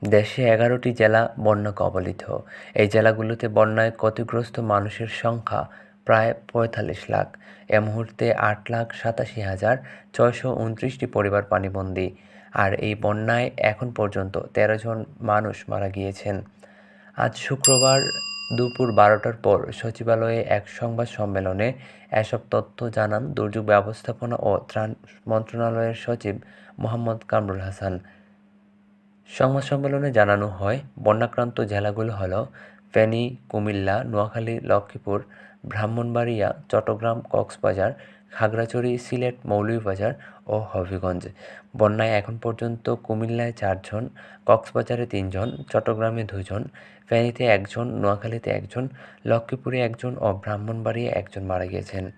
দেশে ১১টি জেলা বন্যা কবলিত। এই জেলাগুলোতে বন্যায় ক্ষতিগ্রস্ত মানুষের সংখ্যা প্রায় ৪৫ লাখ। এ মুহূর্তে ৮,৮৭,৬২৯টি পরিবার পানিবন্দী। আর এই বন্যায় এখন পর্যন্ত ১৩ জন মানুষ মারা গিয়েছেন। আজ শুক্রবার দুপুর ১২টার পর সচিবালয়ে এক সংবাদ সম্মেলনে এসব তথ্য জানান দুর্যোগ ব্যবস্থাপনা ও ত্রাণ মন্ত্রণালয়ের সচিব মোহাম্মদ কামরুল হাসান। সংবাদ সম্মেলনে জানানো হয়, বন্যাক্রান্ত জেলাগুলো হলো ফেনী, কুমিল্লা, নোয়াখালী, লক্ষ্মীপুর, ব্রাহ্মণবাড়িয়া, চট্টগ্রাম, কক্সবাজার, খাগড়াছড়ি, সিলেট, মৌলভীবাজার ও হবিগঞ্জ। বন্যায় এখন পর্যন্ত কুমিল্লায় ৪ জন, কক্সবাজারে ৩ জন, চট্টগ্রামে ২ জন, ফেনীতে ১ জন, নোয়াখালীতে ১ জন, লক্ষ্মীপুরে ১ জন ও ব্রাহ্মণবাড়িয়ায় ১ জন মারা গিয়েছেন।